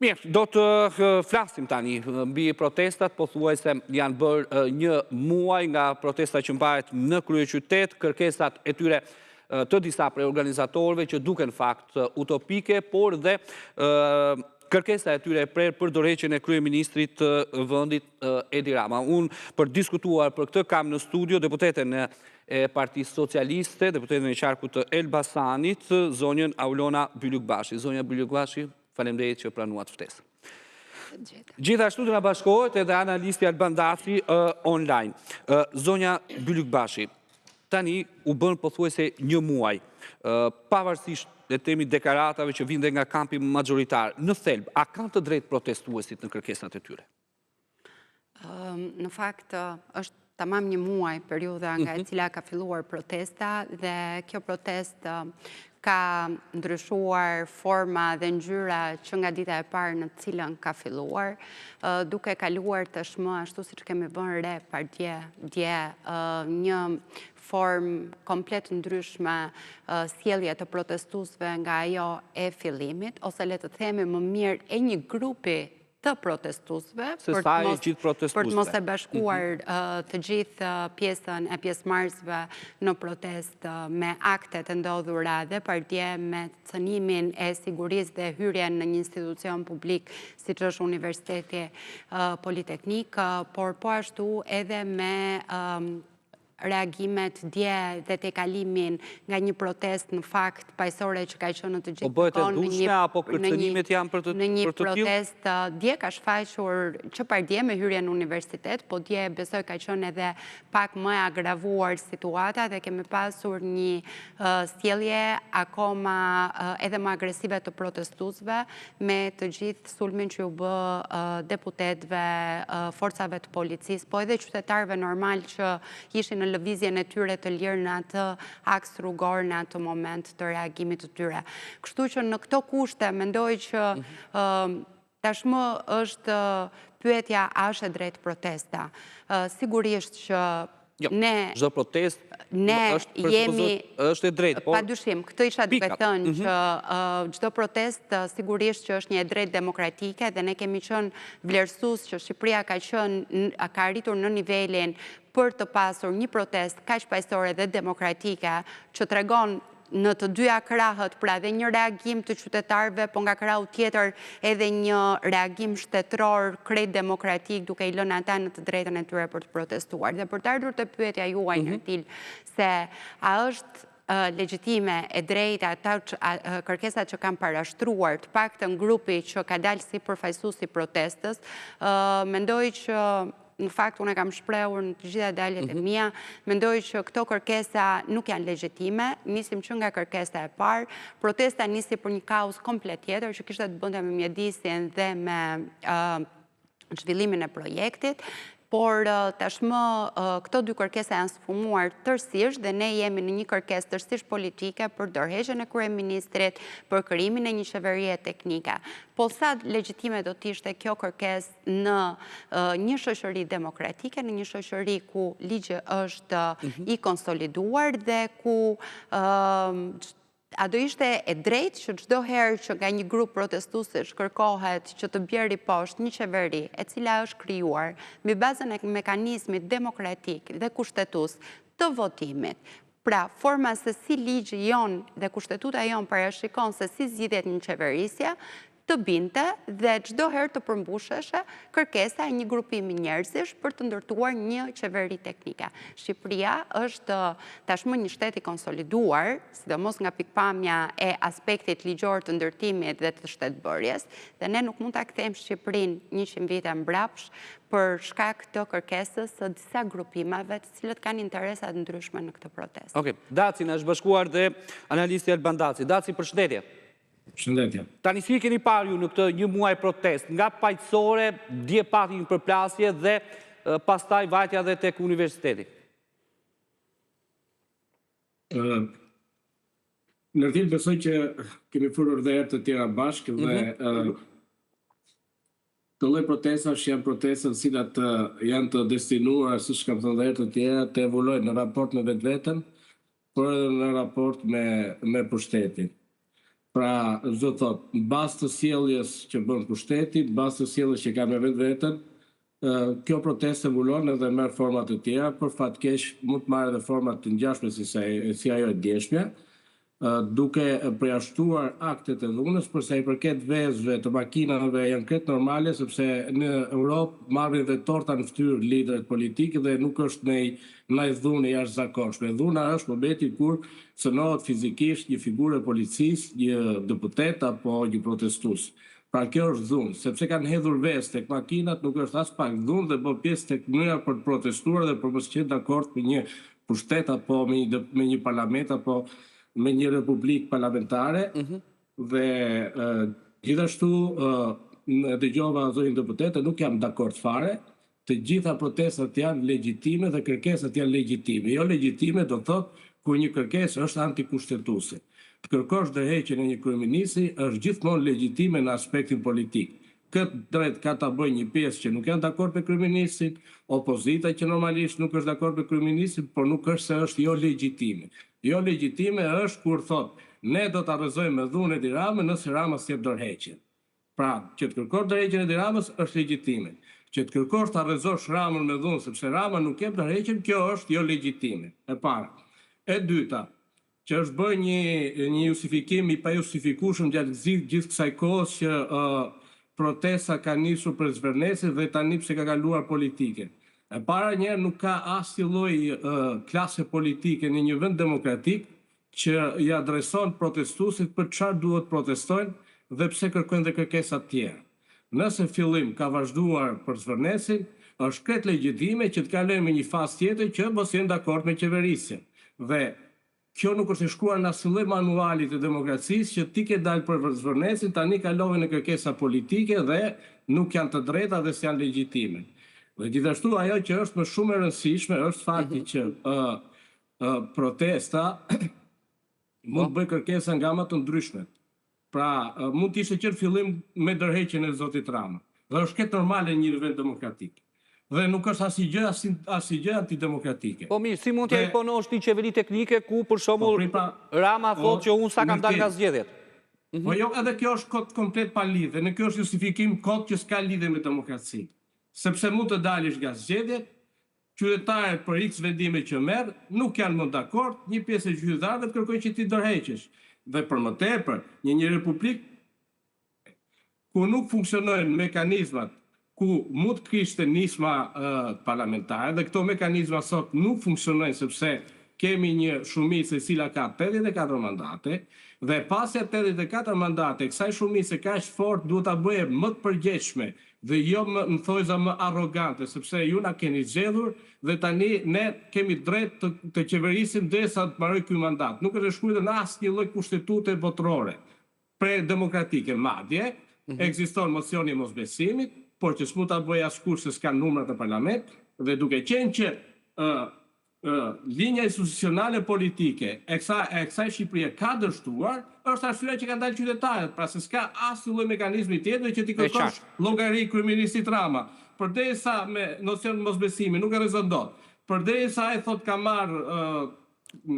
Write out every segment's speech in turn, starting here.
Mirë, do të flasim tani mbi protestat, pothuajse janë bërë një muaj nga protesta që mbahet në kryeqytet, kërkesat e tyre të disa prej organizatorëve që duken fakt utopike, por dhe kërkesa e tyre për dorëheqjen e kryeministrit të vendit Edi Rama. Unë për diskutuar për këtë kam në studio deputeten e Partisë Socialiste, deputeten e qarkut të Elbasanit, zonjën Aulona Bylukbashi. Zonja Bylukbashi, faleminderit që pranuat ftesën. Gjithashtu të na bashkohet edhe analisti Albandati online. Zonja Bylukbashi, tani u bën pothuajse një muaj, pavarësisht le të themi deklaratave që vijnë nga kampi maxhoritar, në thelb, a kanë të drejtë protestuesit në kërkesat e tyre? Në fakt, është tamam një muaj periudha nga e cila ka filluar protesta dhe kjo protest ka ndryshuar forma dhe ngjyra që nga dita e parë në cilën ka filluar, duke kaluar tashmë ashtu siç kemi vënë re dje një formë komplet ndryshme sjellje të protestuesve nga ajo e fillimit, ose le të themi më mirë e një grupi të protestuesve, për të mos e bashkuar të gjithë pjesën e pjesëmarrësve në protest me aktet e ndodhura dhe partje me cënimin e sigurisë dhe hyrjen në një institucion publik siç është Universiteti Politeknik, por po ashtu edhe me reagimet dje dhe te kalimin nga një protest në fakt paqësore që ka qenë në të gjithë kohën në një protest dje ka shfaqur që dje me hyrjen në universitet, po dje besoj ka qenë edhe pak më e agravuar situata dhe kemi pasur një sjellje akoma edhe më agresive të protestuesve me të gjithë sulmin që u bë deputetëve, forcave të policisë, po edhe qytetarëve normal që ishin në lëvizjen e tyre të lirë në atë aks rrugor në atë moment të reagimit të tyre. Kështu që në këto kushte mendoj që tashmë është pyetja a është e drejtë protesta. Sigurisht që çdo protest është e drejtë. Padyshim, këtë isha duke thënë që çdo protest sigurisht që është një e drejtë demokratike dhe ne kemi qenë vlerësues që Shqipëria ka arritur në nivelin për të pasur një protest kaq paqësore dhe demokratike që tregon në të dyja krahët, pra dhe një reagim të qytetarëve, po nga krahu tjetër edhe një reagim shtetëror krejt demokratik duke i lënë ata në të drejtën e tyre për të protestuar. Dhe për të ardhur te pyetja juaj Nërtil, se a është legjitime e drejta kërkesat që kanë parashtruar të paktën grupi që ka dalë si përfaqësues i protestës, mendoj që në fakt, unë e kam shprehur në të gjitha daljet e mia, mendoj që këto kërkesa nuk janë legjitime, nisim që nga kërkesa e parë, protesta nisi për një kauz komplet tjetër që kishte të bënte me mjedisin dhe me zhvillimin e projektit, por tashmë këto dy kërkesa janë sfumuar tërësisht dhe ne jemi në një kërkesë tërësisht politike për dorëheqjen e kryeministrit, për krijimin e një qeverie teknike. Po sa legjitime do të ishte kjo kërkesë në një shoqëri demokratike, në një shoqëri ku ligji është i konsoliduar dhe ku a do ishte e drejtë që çdo herë që nga një grup protestuesish kërkohet që të bjerë poshtë një qeveri e cila është krijuar mbi bazën e mekanizmit demokratik dhe kushtetues të votimit, pra forma se si ligji jon dhe kushtetuta jon parashikon se si zgjidhet një qeverisje, të binte dhe çdo herë të përmbusheshe kërkesa e një grupimi njerëzish për të ndërtuar një qeveri teknike. Shqipëria është tashmë një shtet i konsoliduar, sidomos nga pikpamja e aspektit ligjor të ndërtimit dhe të shtetbërjes, dhe ne nuk mund ta kthejmë Shqipërinë 100 vite mbrapsht për shkak të kërkesës së disa grupimeve të cilët kanë interesa të ndryshme në këtë protestë. Okej, Daci na është bashkuar dhe analisti Albandaci. Daci, përshëndetje. Shëndetje. Tani si keni parë ju në këtë një muaj protest, nga paqësore, dje pati një përplasje dhe pastaj vajtja dhe tek universiteti? Nërtil, besoj që kemi folur dhe herë të tjera bashkë dhe të lloj protestash janë protesta të cilat janë të destinuar, siç kam thënë dhe herë të tjera, të evolojnë në raport me vetveten, por edhe në raport me pushtetin. Pra, do thot, në bazë të sjelljes që bën pushteti, në bazë të sjelljes që ka me vetveten, kjo protestë evolon edhe merr forma të tjera, por fatkeq mund të marrë edhe forma të ngjashme si ajo e djeshmja, duke përjashtuar aktet e dhunës, për sa i përket vezëve të makinave janë krejt normale, sepse në Europë marrin dhe torta në fytyrë liderët politikë dhe nuk është ndaj dhunë jashtëzakonshme. Dhuna është momenti kur cënohet fizikisht një figurë e policisë, një deputet apo një protestues. Pra kjo është dhunë, sepse kanë hedhur vezë tek makinat, nuk është as pak dhunë dhe bën pjesë tek mënyra për të protestuar dhe për mos qenë dakord me një pushtet apo me një parlament apo me një republikë parlamentare. Dhe gjithashtu dëgjova zonjën deputete, nuk jam dakord fare. Të gjitha protestat janë legjitime dhe kërkesat janë legjitime. Jo legjitime do thotë kur një kërkesë është antikushtetuese. Të kërkosh ndërheqjen e një kryeministri është gjithmonë legjitime në aspektin politik. Këtë drejt ka ta bëjë një pjesë që nuk janë dakord me kryeministrin, opozita që normalisht nuk është dakord me kryeministrin, por nuk është se është jo legjitime. Jo legjitime është kur thotë ne do ta rrezojmë me dhunë Edi Ramën nëse Rama s'jep dorëheqjen. Pra, që të kërkosh dorëheqjen e Edi Ramës është legjitime. Që të kërkosh ta rrezosh Ramën me dhunë sepse Rama nuk jep dorëheqjen, kjo është jo legjitime. E para. E dyta, që është bërë një justifikim i pajustifikueshëm gjatë gjithë kësaj kohës që protesta ka nisur për Zvërnesin dhe tani pse ka kaluar politike. E para njerë nuk ka asnjë lloj klase politike në një vend demokratik që i adreson protestuesit për çfarë duhet protestojnë dhe pse kërkojnë dhe kërkesa të tjera. Nëse fillim ka vazhduar për Zvërnesin, është krejt legjitime që të kalojmë në një fazë tjetër që mos jenë dakord me qeverisjen. Dhe kjo nuk është e shkruar në asnjë lloj manuali të demokracisë që ti ke dalë për Zvërnesin, tani kalove në kërkesa politike dhe nuk janë të drejta dhe s'janë legjitime. Dhe gjithashtu ajo që është më shumë e rëndësishme është fakti që protesta mund të bëjë kërkesa nga më të ndryshme. Pra, mund të ishte qenë fillim me dorëheqjen e zotit Rama. Dhe është këtë normale në një vend demokratik. Dhe nuk është asnjë antidemokratike. Po mirë, si mund t'ja imponosh ti qeveri teknike ku për shembull Rama thotë që unë sa kam dalë nga zgjedhjet? Po jo, edhe kjo është kod komplet pa lidhje. Në kjo është justifikim kod që s'ka lidhje me demokracinë. Sepse mund të dalësh nga zgjedhjet, qytetarët për X vendime që merr nuk janë më dakord, një pjesë e qytetarëve kërkojnë që ti dorëheqesh. Dhe për më tepër, një republikë ku nuk funksionojnë mekanizmat ku mund të kishte nisma parlamentare dhe këto mekanizma sot nuk funksionojnë sepse kemi një shumicë e cila ka 84 mandate dhe pasi 84 mandate kësaj shumice kaq fort duhet ta bëjë më të përgjegjshme dhe jo më thojza më arrogante sepse ju na keni zgjedhur dhe tani ne kemi drejt të qeverisim derisa të mbaroj ky mandat. Nuk është e shkruar në asnjë lloj kushtetute botërore pre-demokratike madje. Ekziston mosioni i mosbesimit, por që s'mund ta bëjë askush se s'ka numrat në parlament dhe duke qenë që linja institucionale politike e kësaj Shqipërie ka dështuar, është arsyeja që kanë dalë qytetarët, pra se s'ka asnjë lloj mekanizmi tjetër që ti kërkosh llogari kryeministit Rama. Përderisa me nocion mosbesimi nuk e rrezon dot. Përderisa ai thotë ka marrë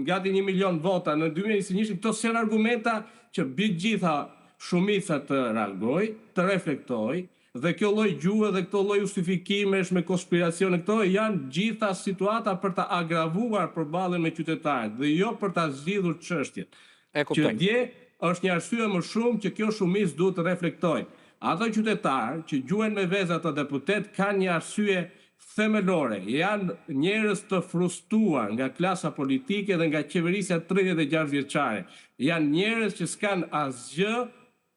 gati 1 milion vota në 2021, këto janë argumenta që mbi gjitha shumica të reagoj, të reflektoj, dhe kjo lloj gjuhë dhe këto lloj justifikimesh me konspiracione këto janë gjitha situata për ta agravuar përballjen me qytetarët dhe jo për ta zgjidhur çështjen. Që dje është një arsye më shumë që kjo shumicë duhet të reflektojë. Ato qytetarë që gjuhen me vezë ato deputet kanë një arsye themelore, janë njerëz të frustruar nga klasa politike dhe nga qeverisja 36 vjeçare. Janë njerëz që s'kan asgjë,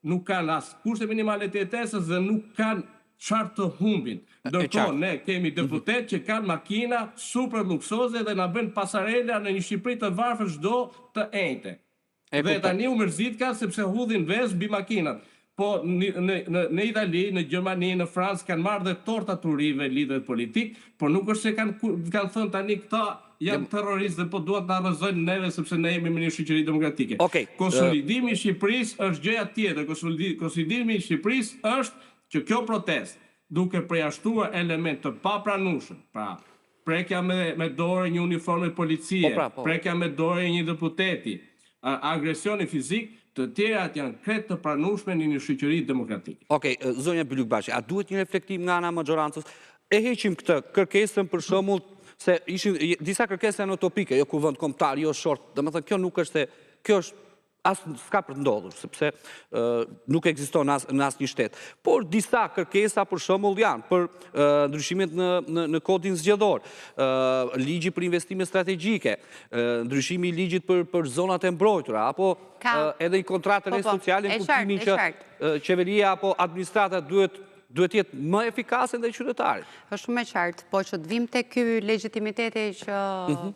nuk kanë as kushte minimale të jetesës dhe nuk kanë çfarë të humbin. Ndërkohë ne kemi deputet që kanë makina super luksoze dhe na bën pasarela në një Shqipëri të varfër çdo të enjte. Dhe tani u mërzit kanë sepse hudhin vezë mbi makinat. Po në Itali, në Gjermani, në Francë kanë marrë dhe torta turive lidhet politik, por nuk është se kanë thënë tani këta janë terroristë dhe po duhet na rrezojnë neve sepse ne jemi në një shoqëri demokratike. Konsolidimi i Shqipërisë është gjëja tjetër. Konsolidimi i Shqipërisë është që kjo protestë, duke përjashtuar element të papranueshëm, pra prekja me dorë një uniforme policie, prekja me dorë një deputeti, agresioni fizik, të tjerat janë krejt të pranueshme në një shoqëri demokratike. Okej, zonja Bylluk-Bashi, a duhet një reflektim nga ana maggjorancës? E heqim këtë kërkesën për shembull se ishin disa kërkesa janë utopike, jo kuvend kombëtar, jo short. Domethënë kjo nuk është kjo është as s'ka për të ndodhur, sepse nuk ekziston në asnjë shtet. Por disa kërkesa për shembull janë për ndryshimet në kodin zgjedhor, ligji për investime strategjike, ndryshimi i ligjit për zonat e mbrojtura, apo edhe një kontratë rreth sociale në kuptimin që qeveria apo administrata duhet jetë më efikase ndaj qytetarit. Është shumë e qartë, po që të vim te ky legitimiteti që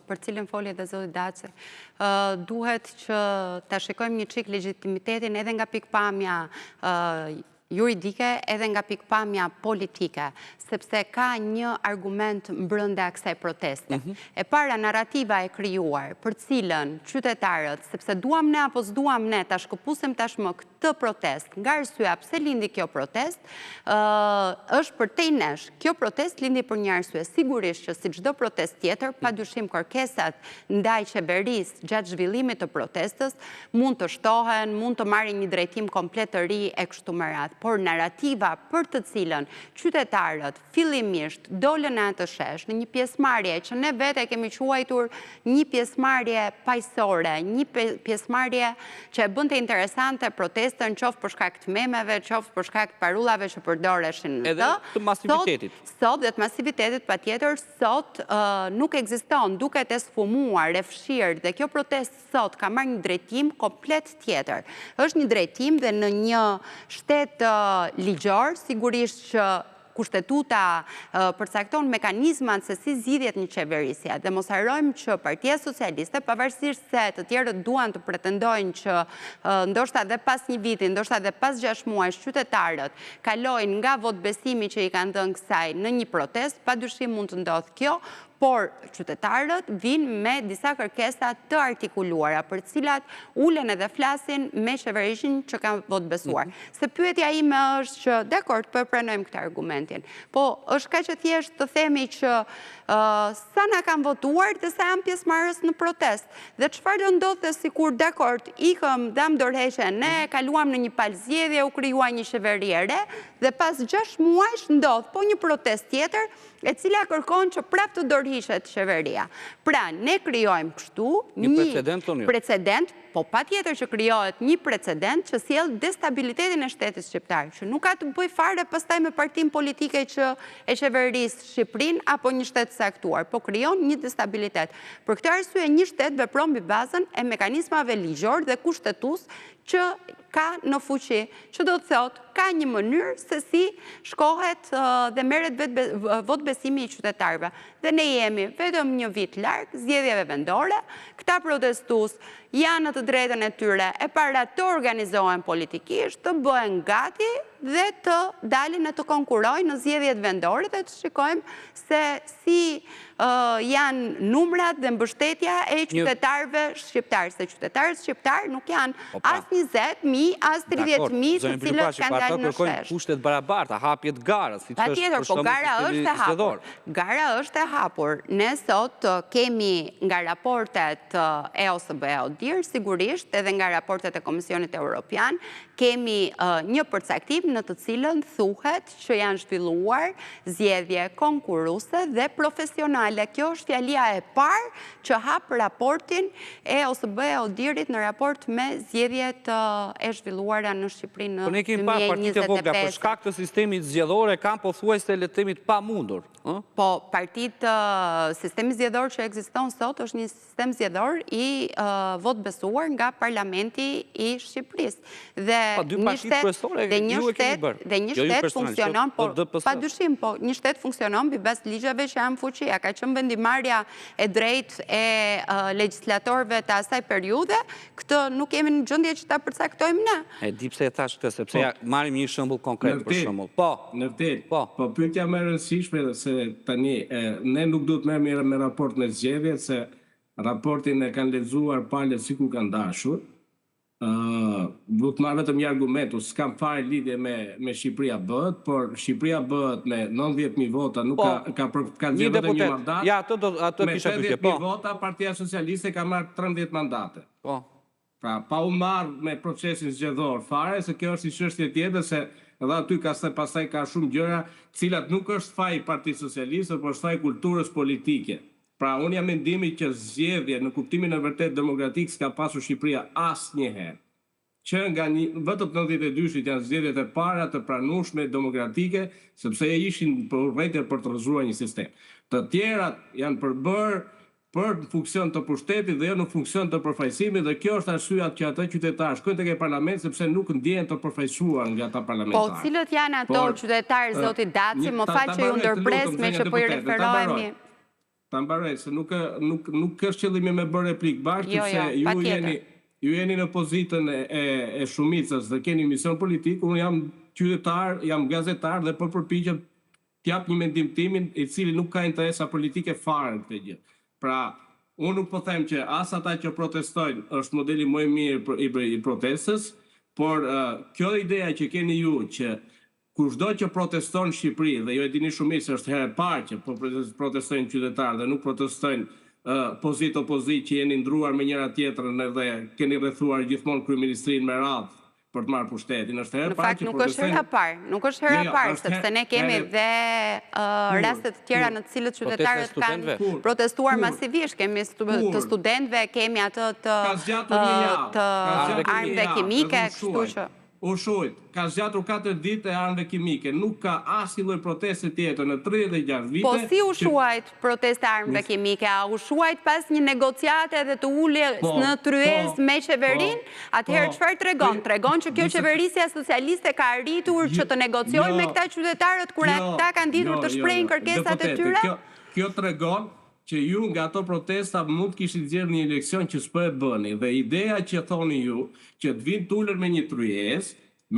për cilën foli edhe zoti Daci, duhet që ta shikojmë një çik legitimitetin edhe nga pikpamja juridike edhe nga pikpamja politike, sepse ka një argument brenda kësaj proteste. E para, narrativa e krijuar, për cilën qytetarët, sepse duam ne apo s'duam ne ta shkëpusim tashmë këtë protest, nga arsyeja pse lindi kjo protest, është për te nesh. Kjo protest lindi për një arsye, sigurisht që si çdo protest tjetër, padyshim kërkesat ndaj qeverisë gjatë zhvillimit të protestës mund të shtohen, mund të marrin një drejtim komplet të ri e kështu me radhë. Por narrativa për të cilën qytetarët fillimisht dolën në atë shesh, në një pjesëmarrje që ne vetë e kemi quajtur një pjesëmarrje paqësore, një pjesëmarrje që e bënte interesante protestën qoftë për shkak të memeve, qoftë për shkak të parullave që përdoreshin në të. Edhe të masivitetit. Sot dhe të masivitetit patjetër, sot nuk ekziston, duket e sfumuar, e fshirë, dhe kjo protestë sot ka marrë një drejtim komplet tjetër. Është një drejtim dhe në një shtet ligjor, sigurisht që kushtetuta përcakton mekanizmat se si zgjidhet një qeverisje. Dhe mos harrojmë që Partia Socialiste, pavarësisht se të tjerët duan të pretendojnë që ndoshta edhe pas një viti, ndoshta edhe pas 6 muajsh qytetarët kalojnë nga votbesimi që i kanë dhënë kësaj në një protestë, padyshim mund të ndodhë kjo, por qytetarët vinë me disa kërkesa të artikuluara, për cilat ulen edhe flasin me qeverishin që kanë votbesuar. Se pyetja ime është që, dakord, po e pranojmë këtë argumentin, po është kaq e thjeshtë të themi që sa na kanë votuar dhe sa janë pjesëmarrës në protestë. Dhe çfarë do ndodhte sikur, dakord, ikëm dam dorëheqje, ne kaluam në një palë zgjedhje, u krijua një qeveri e re, dhe pas 6 muajsh ndodh po një protestë tjetër e cila kërkon që prap të dorëhiqet qeveria. Pra, ne krijojmë kështu një precedent, po patjetër që krijohet një precedent që sjell destabilitetin e shtetit shqiptar, që nuk ka të bëjë fare pastaj me partinë politike që e qeveris Shqipërinë apo një shtet saktuar, po krijon një destabilitet. Për këtë arsye një shtet vepron mbi bazën e mekanizmave ligjor dhe kushtetues që ka në fuqi, që do të thotë ka një mënyrë se si shkohet dhe merret votbesimi i qytetarëve. Dhe ne jemi vetëm një vit larg zgjedhjeve vendore, këta protestues janë në të drejtën e tyre e para të organizohen politikisht, të bëhen gati dhe të dalin e të konkurojnë në zgjedhjet vendore dhe të shikojmë se si janë numrat dhe mbështetja e qytetarëve shqiptarë, se qytetarët shqiptarë nuk janë as 20.000, as 30.000 të cilët kanë dalë në shesh. Kushtet barabarta, hapjet gara, si që është për po gara është e hapur. Gara është e hapur. Ne sot kemi nga raportet e OSBE-ODIHR, sigurisht, edhe nga raportet e Komisionit Evropian, kemi një përcaktim në të cilën thuhet që janë zhvilluar zgjedhje konkurruese dhe profesionale. Kjo është fjalia e parë që hap raportin e OSBE-ODIHR-it në raport me zgjedhjet e zhvilluara në Shqipëri në 2025. Po ne kemi parë partitë e vogla, për shkak të sistemit zgjedhor e kanë pothuajse le të themi të pamundur. Po, sistemi zgjedhor që ekziston sot është një sistem zgjedhor i votbesuar nga Parlamenti i Shqipërisë. Dhe një shtet funksionon, padyshim, po një shtet funksionon mbi bazë ligjeve që janë fuqi. Ka qenë vendimarrja e drejtë e legjislatorëve të asaj periudhe, këtë nuk jemi në gjendje që ta përcaktojmë ne. E di pse e thash këtë, sepse marrim një shembull konkret për shembull. Po, po pyetja më e rëndësishme se tani ne nuk duhet merrem me raport në zgjedhje, se raportin e kanë lexuar palët sikur kanë dashur. Duhet marrë vetëm një argument, s'kam fare lidhje me Shqipëria bëhet, por Shqipëria bëhet me 90.000 vota, nuk ka zgjedhur vetëm një mandat. Ja, atë kisha pyetje. Me 70.000 vota, Partia Socialiste ka marrë 13 mandate. Po. Pra, pa u marrë me procesin zgjedhor fare, se kjo është një çështje tjetër, se edhe aty pastaj ka shumë gjëra, cilat nuk është faj Partisë Socialiste, por është faj kulturës politike. Pra, unë jam mendimi që zgjedhje në kuptimin e vërtet demokratik s'ka pasur Shqipëria asnjëherë. Që nga vetëm 92-shit janë zgjedhjet e para të pranueshme demokratike, sepse ishin përvete për të rrëzuar një sistem. Të tjerat janë përbërë për funksion të pushtetit dhe jo në funksion të përfaqësimit, dhe kjo është arsyeja që ata qytetarë shkojnë tek parlament sepse nuk ndjehen të përfaqësuar nga ata parlamentarë. Po, cilët janë ato qytetarë, zoti Daci, më fal që ju ndërpres me që po i referohemi. Ta mbaroj, se nuk është qëllimi me bërë replik bashkë, sepse ju jeni në pozitën e shumicës dhe keni mision politik, unë jam qytetar, jam gazetar dhe përpiqem t'jap një mendim timin i cili nuk ka interesa politike fare në këtë gjë. Pra, unë nuk po them që as ata që protestojnë është modeli më i mirë i protestës, por kjo ideja që keni ju që kushdo që proteston në Shqipëri, dhe ju e dini shumë mirë se është herë e parë që protestojnë qytetarë dhe nuk protestojnë opozit që jeni ndruar me njëra tjetrën dhe keni rrethuar gjithmonë kryeministrinë me radhë për të marrë pushtetin. Në fakt nuk është hera parë, nuk është hera parë, sepse ne kemi dhe rastet të tjera në të cilët qytetarët kanë protestuar masivisht, kemi të studentëve, kemi atë të armëve kimike, kështu që... Ushujt, ka zgjatur 4 ditë e armëve kimike, nuk ka asnjë lloj proteste tjetër në 36 vite. Po si u shuajt protesta armëve kimike? A u shuajt pas një negociate dhe të uljes në tryez me qeverinë? Atëherë çfarë tregon? Tregon që kjo qeverisja socialiste ka arritur që të negociojë me këta qytetarët kur ata kanë ditur të shprehin kërkesat e tyre? Kjo tregon që ju nga ato protesta mund kishit zgjedhur një eleksion që s'po e bëni, dhe ideja që thoni ju që të vinë tullën me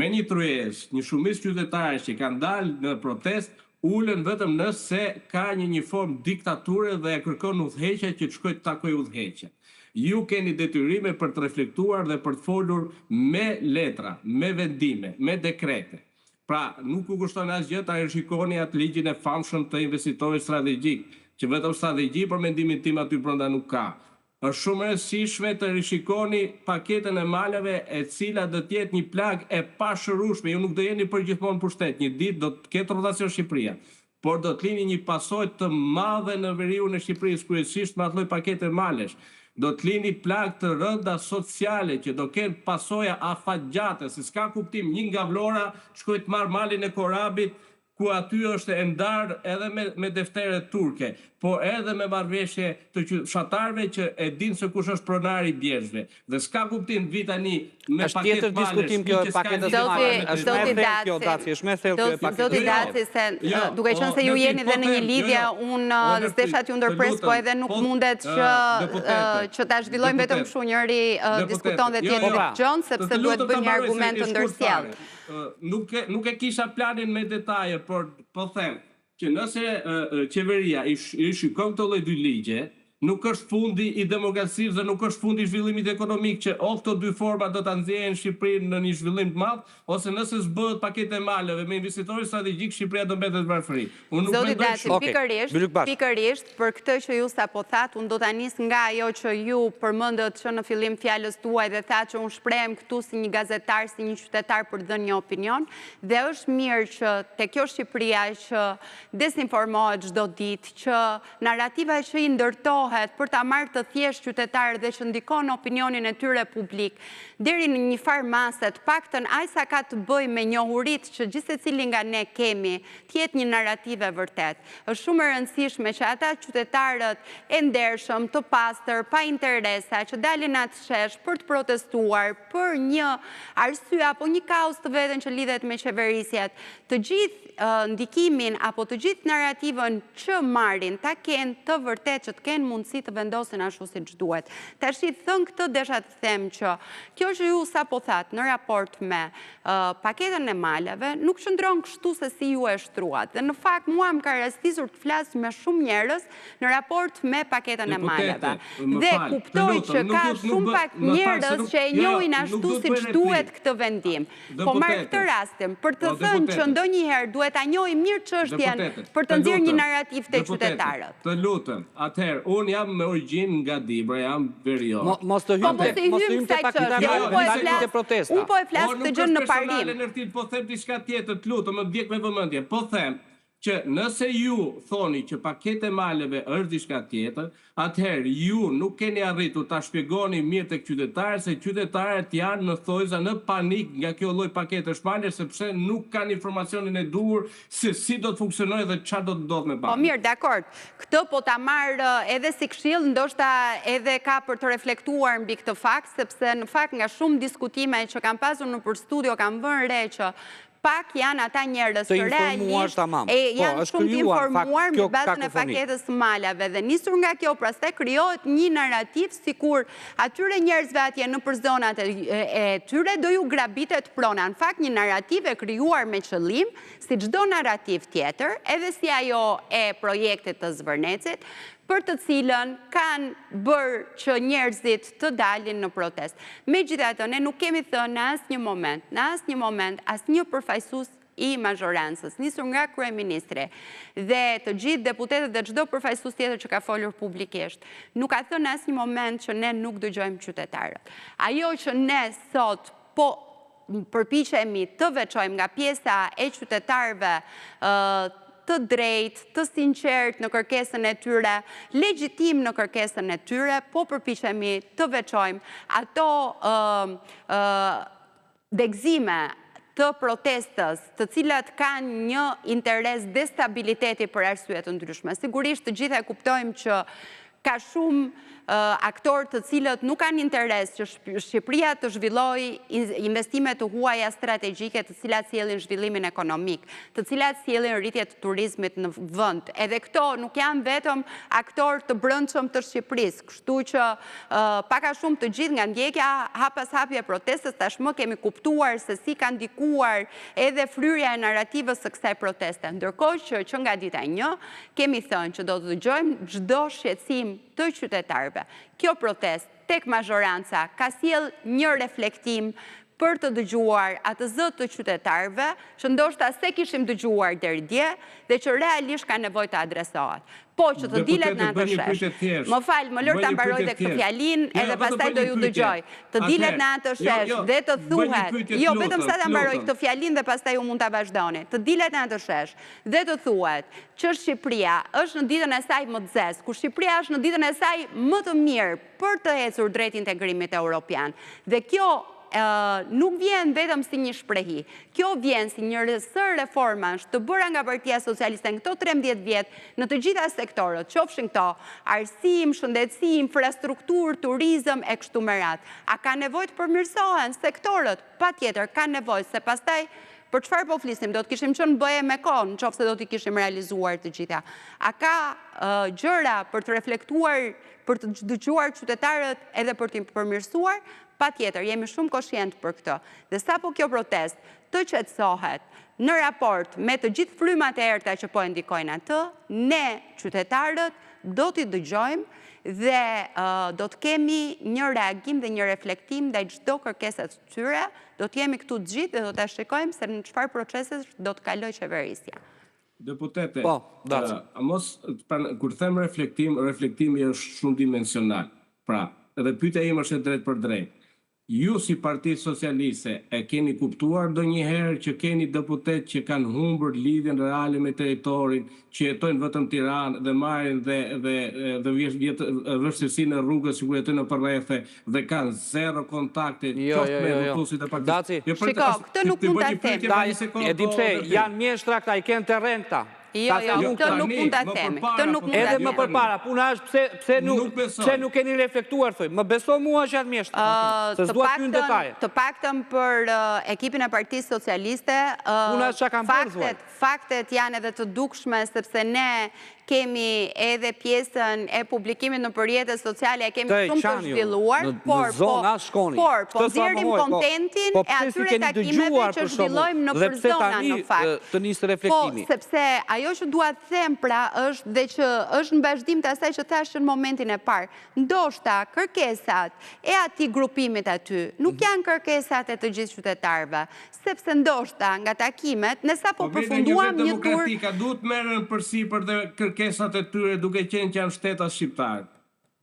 një tryez, një shumicë qytetarë që kanë dalë në protest, ulen vetëm nëse ka një formë diktature dhe e kërkon udhëheqja që të shkojë të takojë udhëheqja. Ju keni detyrime për të reflektuar dhe për të folur me letra, me vendime, me dekrete. Pra, nuk u kushton asgjë ta rishikoni atë ligjin e famshëm të investitorit strategjik, që vetëm strategji për mendimin tim aty brenda nuk ka. Është shumë e rëndësishme të rishikoni paketën e maleve, e cila do të jetë një plagë e pashërueshme. Ju nuk do jeni përgjithmonë pushtet. Një ditë do të ketë rotacion Shqipëria, por do të lini një pasojë të madhe në veriun e Shqipërisë, kryesisht me atë lloj pakete malesh. Do të lini plagë të rënda sociale që do kenë pasoja afatgjate, se s'ka kuptim një nga Vlora shkoj të marr malin e Korabit, ku aty është e ndarë edhe me deftere turke, po edhe me marrëveshje të fshatarëve që e dinë se kush është pronari i bjergve. Dhe s'ka kuptim vi tani me paketë malesh. Diskutim kjo paketës malesh. Është më thellë kjo paketës. Zoti Daci, se duke qenë se ju jeni dhe në një lidhje, unë s'desha t'ju ndërpres, po edhe nuk mundet që ta zhvillojmë vetëm kështu, njëri diskuton dhe tjetri dëgjon, sepse duhet bëjmë një argument të ndërsjellë. Nuk e kisha planin me detaje, por po them që nëse qeveria i shikon këto lloj dy ligje, nuk është fundi i demokracisë dhe nuk është fundi i zhvillimit ekonomik, që o këto dy forma do ta nxjerrin Shqipërinë në një zhvillim të madh, ose nëse s'bëhet pakete maleve me investitorë strategjik, Shqipëria do mbetet varfëri. Unë nuk mendoj kështu. Pikërisht për këtë që ju sapo thatë, unë do ta nis nga ajo që ju përmendët që në fillim fjalës tuaj dhe thatë që unë shprehem këtu si një gazetar, si një qytetar për të dhënë një opinion, dhe është mirë që te kjo Shqipëria që desinformohet çdo ditë, që narrativa që i ndërtohet për ta marrë të thjesht qytetarë dhe që ndikon opinionin e tyre publik, deri në një farë mase, të paktën aq sa ka të bëjë me njohuritë që gjithsecili nga ne kemi, të jetë një narrativë e vërtet. Është shumë e rëndësishme që ata qytetarët e ndershëm, të pastër, pa interesa, që dalin atë shesh për të protestuar për një arsye apo një kauzë të veten që lidhet me qeverisjet, të gjithë ndikimin apo të gjithë narrativën që marrin ta kenë të vërtet, që të kenë mundësi të vendosin ashtu siç duhet. Tash i thën këtë, desha të them që kjo që ju sapo thatë në raport me paketën e maleve nuk qëndron kështu se si ju e shtruat. Dhe në fakt mua më ka rastisur të flas me shumë njerëz në raport me paketën e maleve. Dhe kuptoj që ka shumë pak njerëz që e njohin ashtu siç duhet këtë vendim. Po marr këtë rastin për të thënë që ndonjëherë duhet ta njohim mirë çështjen për të nxjerrë një narrativ te qytetarët. Të lutem, atëherë unë jam me origjinë nga Dibra, jam verior. Mos të hym te pakita protesta. Unë po e flas këtë gjë në parim. Po them diçka tjetër, të lutem, më vjek me vëmendje. Po them që nëse ju thoni që pakete maleve është diçka tjetër, atëherë ju nuk keni arritur ta shpjegoni mirë tek qytetarët se qytetarët janë në thojza, në panik nga kjo lloj paketesh male sepse nuk kanë informacionin e duhur se si do të funksionojë dhe çfarë do të ndodhë me bankën. Po mirë, dakord. Këtë po ta marr edhe si këshill, ndoshta edhe ka për të reflektuar mbi këtë fakt, sepse në fakt nga shumë diskutime që kam pasur nëpër studio kam vënë re që pak janë ata njerëz që realisht janë shumë të informuar mbi bazën e paketës së malave dhe nisur nga kjo pastaj krijohet një narrativ sikur atyre njerëzve atje nëpër zonat e tyre do ju grabitet prona. Në fakt një narrativ e krijuar me qëllim, si çdo narrativ tjetër, edhe si ajo e projektit të Zvërnecit, për të cilën kanë bërë që njerëzit të dalin në protest. Megjithatë, ne nuk kemi thënë në asnjë moment, asnjë përfaqësues i mazhorancës, nisur nga kryeministri dhe të gjithë deputetët dhe çdo përfaqësues tjetër që ka folur publikisht, nuk ka thënë në asnjë moment që ne nuk dëgjojmë qytetarët. Ajo që ne sot po përpiqemi të veçojmë nga pjesa e qytetarëve të drejt, të sinqert në kërkesën e tyre, legjitim në kërkesën e tyre, po përpiqemi të veçojmë ato degëzime të protestës, të cilat kanë një interes destabiliteti për arsye të ndryshme. Sigurisht të gjithë e kuptojmë që ka shumë aktorë të cilët nuk kanë interes që Shqipëria të zhvillojë investime të huaja strategjike të cilat sjellin zhvillimin ekonomik, të cilat sjellin rritje të turizmit në vend. Edhe këto nuk janë vetëm aktorë të brendshëm të Shqipërisë, kështu që pak a shumë të gjithë nga ndjekja hap pas hapi e protestës tashmë kemi kuptuar se si ka ndikuar edhe fryrja e narrativës së kësaj proteste. Ndërkohë që nga dita 1 kemi thënë që do të dëgjojmë çdo shqetësim të qytetarëve. Kjo protest tek mazhoranca ka sjell një reflektim për të dëgjuar atë zë të qytetarëve që ndoshta se kishim dëgjuar deri dje dhe që realisht ka nevojë të adresohet. Po që të dilet në atë shesh. Më fal, më lër ta mbaroj dhe këtë fjalinë edhe pastaj do ju dëgjoj. Të dilet në atë shesh dhe të thuhet, jo vetëm sa ta mbaroj këtë fjalinë dhe pastaj ju mund ta vazhdoni. Të dilet në atë shesh dhe të thuhet që Shqipëria është në ditën e saj më të zezë, ku Shqipëria është në ditën e saj më të mirë për të ecur drejt integrimit evropian. Dhe kjo nuk vjen vetëm si një shprehi. Kjo vjen si një rësër reformash të bëra nga Partia Socialiste në këto 13 vjet në të gjitha sektorët, qofshin këto arsim, shëndetësi, infrastrukturë, turizëm e kështu me radhë. A ka nevojë të përmirësohen sektorët? Patjetër, ka nevojë, se pastaj për çfarë po flisim, do të kishim qenë bëje me kohë, nëse do t'i kishim realizuar të gjitha. A ka gjëra për të reflektuar, për të dëgjuar qytetarët edhe për t'i përmirësuar? Patjetër, jemi shumë koshient për këtë. Dhe sapo kjo protest të qetësohet në raport me të gjithë frymat e errta që po e ndikojnë atë, ne qytetarët do t'i dëgjojmë dhe do të kemi një reagim dhe një reflektim ndaj çdo kërkese të tyre, do të jemi këtu të gjithë dhe do ta shikojmë se në çfarë procesesh do të kalojë qeverisja. Deputete, kur them reflektim, reflektimi është shumë dimensional. Pra, edhe pyetja ime është drejt për drejt. Ju si Parti Socialiste e keni kuptuar ndonjëherë që keni deputet që kanë humbur lidhjen reale me territorin, që jetojnë vetëm Tiranë dhe marrin dhe vështirësi në rrugës që jetojnë në përrethë dhe kanë zero kontakte qoftë me votuesit e partisë. Shiko, këtë nuk mund ta them. E di pse janë mjeshtra këta, i kanë terren këta. Jo, këtë nuk mund ta themi. Edhe më përpara, puna është pse nuk keni reflektuar, thoj. Më beso mua që janë mjeshtra. Se s'dua ty në detaje. Të paktën për ekipin e Partisë Socialiste, faktet janë edhe të dukshme, sepse ne kemi edhe pjesën e publikimit në rrjetet sociale, e kemi shumë të zhvilluar, por po nxjerrim kontentin e atyre takimeve që zhvillojmë në përzona në fakt. Të nisë reflektimi. Po, sepse ajo që dua të them pra është dhe që është në vazhdim të asaj që thash në momentin e parë. Ndoshta kërkesat e atij grupimit aty nuk janë kërkesat e të gjithë qytetarëve, sepse ndoshta nga takimet ne sapo përfunduam një tur duhet merren përsipër dhe kërkesat e tyre duke qenë që janë shtetas shqiptar.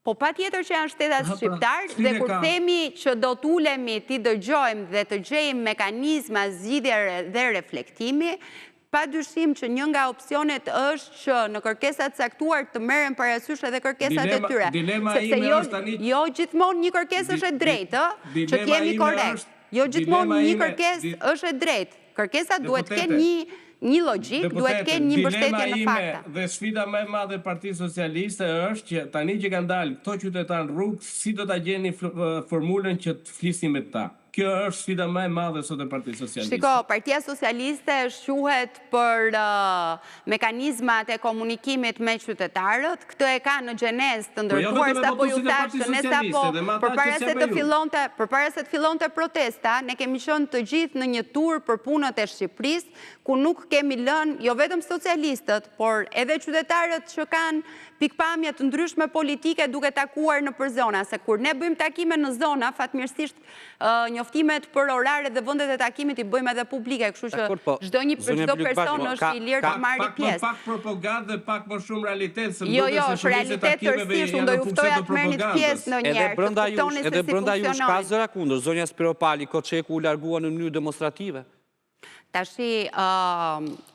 Po pa tjetër që janë shtetat shqiptar, dhe kur themi që do t'ulemi, t'i dëgjojmë dhe të gjejmë mekanizma zgjidhje dhe reflektimi, pa dyshim që një nga opsionet është që në kërkesat caktuar të merren parasysh edhe kërkesat e tyre. Sepse jo gjithmonë një kërkesë është e drejtë, që t'jemi korrekt. Jo gjithmonë një kërkesë është e drejtë. Kërkesa duhet të kenë një logjik, duhet të kenë një mbështetje në fakta. Dhe sfida më e madhe e Partisë Socialiste është që tani që kanë dalë këto qytetarë në rrugë, si do ta gjeni formulën që të flisni me ta. Kjo është sfida më e madhe sot e Partisë Socialiste. Shiko, Partia Socialiste quhet për mekanizmat e komunikimit me qytetarët. Këtë e ka në gjenezë të ndërtuar sapo ju thash që ne sapo përpara se të fillonte protesta, ne kemi qenë të gjithë në një tur për punët e Shqipërisë, ku nuk kemi lënë jo vetëm socialistët, por edhe qytetarët që kanë pikpamje të ndryshme politike duke takuar në përzona, se kur ne bëjmë takime në zona, fatmirësisht njoftimet për orare dhe vendet e takimit i bëjmë edhe publike, kështu që çdo person është i lirë të marrë pjesë. Pak propagandë dhe pak më shumë realitet. Jo, realitet tërësisht, unë do ju ftoja të merrni pjesë ndonjëherë. Edhe brenda jush ka zëra kundër, zonja Spiropali, Koçeku u largua në mënyrë demonstrative. Tashi,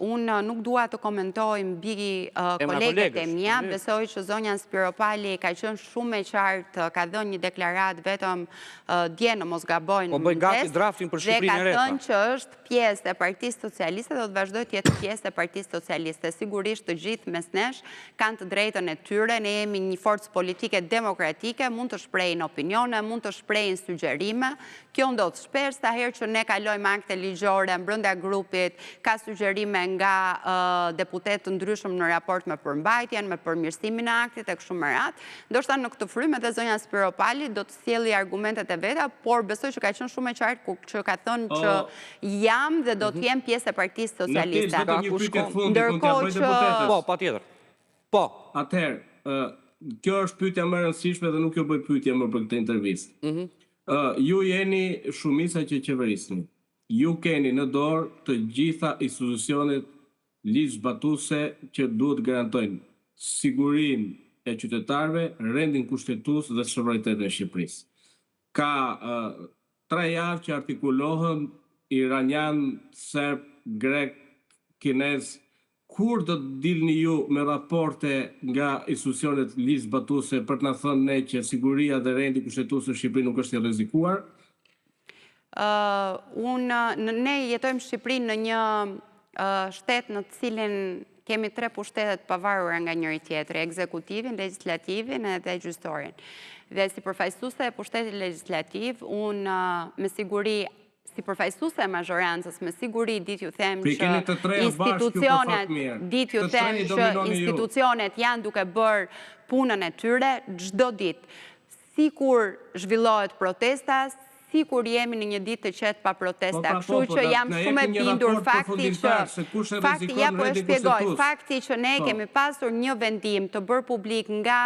unë nuk dua të komentoj mbi kolegët e mia, besoj që zonja Spiropali ka qenë shumë e qartë, ka dhënë një deklarat vetëm dje në mos gaboj në mëngjes, dhe ka thënë që është pjesë e Partisë Socialiste dhe do të vazhdoj të jetë pjesë e Partisë Socialiste. Sigurisht të gjithë mes nesh kanë të drejtën e tyre, ne jemi një forcë politike demokratike, mund të shprehin opinione, mund të shprehin sugjerime. Kjo ndodh shpesh, sa herë që ne kalojmë akte ligjore brenda grupit, ka sugjerime nga deputet të ndryshëm në raport me përmbajtjen, me përmirësimin e aktit e kështu me radhë. Ndoshta në këtë frymë edhe zonja Spiropali do të sjellë argumentet e veta, por besoj që ka qenë shumë e qartë që ka thënë që jam dhe do të jem pjesë e Partisë Socialiste. Ndërkohë që po, patjetër. Po. Atëherë, kjo është pyetja më e rëndësishme dhe nuk jo bëj pyetje më për këtë intervistë. Ju jeni shumica që qeverisni. Ju keni në dorë të gjitha institucionet ligjzbatuese që duhet garantojnë sigurinë e qytetarëve, rendin kushtetues dhe soverenitetin e Shqipërisë. Ka 3 javë që artikulohen iranian, serb, grek, kinez. Kur do të dilni ju me raporte nga institucionet ligjzbatuese për të na thënë ne që siguria dhe rendi kushtetues në Shqipëri nuk është i rrezikuar? Ne jetojmë në Shqipëri në një shtet në të cilin kemi 3 pushtetet pavarura nga njëri tjetri, ekzekutivin, legjislativin dhe gjyqëtorin. Dhe si përfaqësuese e pushtetit legjislativ, unë me siguri si përfaqësuese e mazhorancës, me siguri ditë ju them që institucionet janë duke bërë punën e tyre çdo ditë. Sikur zhvillohet protesta, sikur jemi në një ditë të qetë pa protesta. Kështu që jam shumë e bindur fakti që ne kemi pasur një vendim të bërë publik nga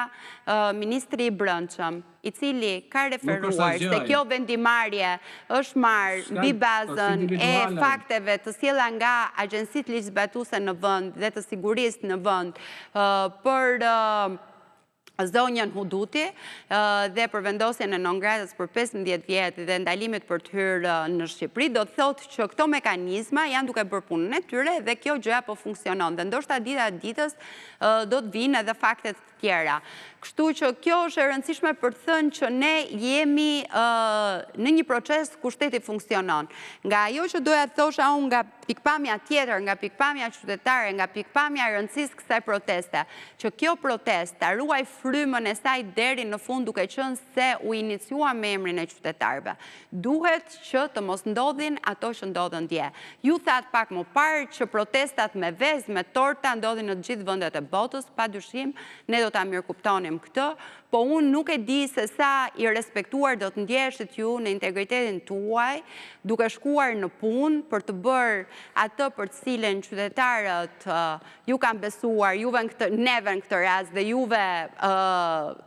Ministri i Brendshëm, i cili ka referuar se kjo vendimarrje është marrë mbi bazën e fakteve të sjella nga agjencitë ligjzbatuese në vend dhe të sigurisë në vend për zonjën Huduti dhe për vendosjen e non-gratës për 15 vjet dhe ndalimit për të hyrë në Shqipëri, do të thotë që këto mekanizma janë duke bërë punën e tyre dhe kjo gjëja po funksionon. Dhe ndoshta dita e ditës do të vinë edhe faktet të tjera. Kështu që kjo është e rëndësishme për të thënë që ne jemi në një proces ku shteti funksionon. Nga ajo që doja të thosha unë nga pikpamja tjetër, nga pikpamja qytetare, nga pikpamja e rëndësisë kësaj proteste, që kjo protestë ta ruaj frymën e saj deri në fund duke qenë se u iniciua me emrin e qytetarëve. Duhet që të mos ndodhin ato që ndodhen dje. Ju thatë pak më parë që protestat me vezë, me torta ndodhin në të gjithë vendet e botës, padyshim ne do ta mirëkuptonim këtë, po unë nuk e di se sa i respektuar do të ndjeshit ju në integritetin tuaj, duke shkuar në punë për të bërë atë për të cilën qytetarët ju kanë besuar, neve në këtë rast dhe juve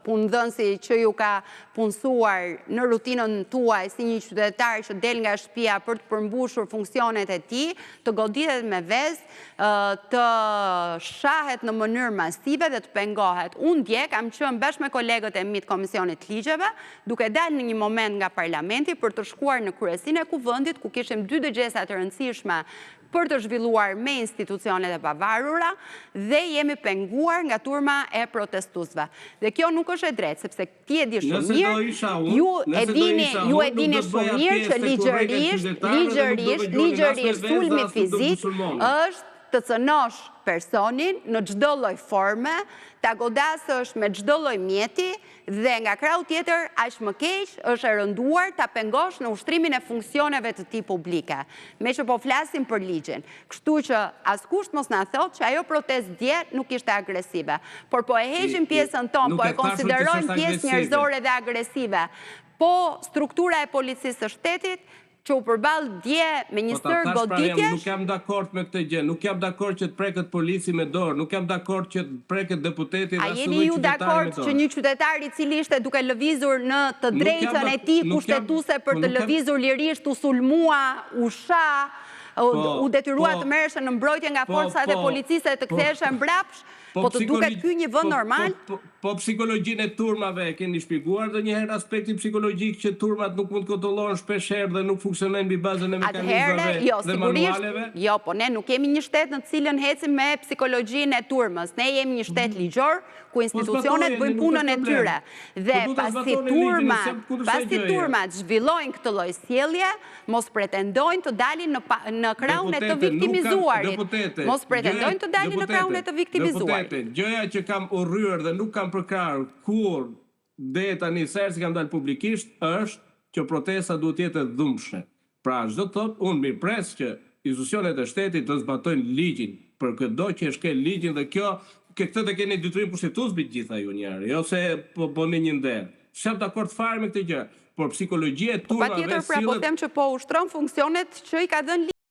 punëdhënësi që ju ka punësuar në rutinën tuaj si një qytetar që del nga shtëpia për të përmbushur funksionet e tij, të goditet me vezë, të shahet në mënyrë masive dhe të pengohet. Unë dje kam qenë bashkë me kolegët e mi të Komisionit Ligjeve, duke dalë në një moment nga parlamenti për të shkuar në kryesinë e kuvendit, ku kishim 2 dëgjesa të rëndësishme për të zhvilluar me institucionet e pavarura dhe jemi penguar nga turma e protestuesve. Dhe kjo nuk është e drejtë, sepse ti e di shumë mirë, ju e dini shumë mirë që ligjërisht sulmi fizik është të cënosh personin në çdo lloj forme, ta godasësh me çdo lloj mjeti dhe nga krau tjetër aq më keq është e rënduar ta pengosh në ushtrimin e funksioneve të tij publike. Me që po flasim për ligjin. Kështu që askush mos na thotë që ajo protestë dje nuk ishte agresive, por po e heqim pjesën tonë, po e konsiderojmë pjesë njerëzore dhe agresive. Po struktura e policisë së shtetit që u përball dje me një sër goditjesh. Nuk jam dakord me këtë gjë, nuk jam dakord që të preket polici me dorë, nuk jam dakord që të preket deputeti dhe asnjë qytetar me dorë. A jeni ju dakord që një qytetar i cili ishte duke lëvizur në të drejtën e tij kushtetuese për të lëvizur lirisht, u sulmua, u sha, u detyrua të merreshe në mbrojtje nga forcat e policisë të ktheheshe mbrapsht? Po të duket ky një vend normal? Po psikologjinë e turmave e keni shpjeguar ndonjëherë aspektin psikologjik që turmat nuk mund të kontrollohen shpeshherë dhe nuk funksionojnë mbi bazën e mekanizmave dhe manualeve? Jo, po ne nuk kemi një shtet në të cilën ecim me psikologjinë e turmës. Ne jemi një shtet ligjor ku institucionet bëjnë punën e tyre. Dhe pasi turmat zhvillojnë këtë lloj sjellje, mos pretendojnë të dalin në krahun e të viktimizuarit. Mos pretendojnë të dalin në krahun e të viktimizuarit. Gjëja që kam urryer dhe nuk kam përkrahur kur deri tani sërsi kam dalë publikisht është që protesta duhet të jetë e dhunshme. Pra çdo të thotë unë mirëpres që institucionet e shtetit të zbatojnë ligjin për çdo që e shkel ligjin dhe këtë të keni detyrim kushtetues mbi të gjitha ju njerë, jo se po bëni një nder. S'jam dakord fare me këtë gjë, por psikologjia e turmave patjetër pra po them që po ushtron funksionet që i ka dhënë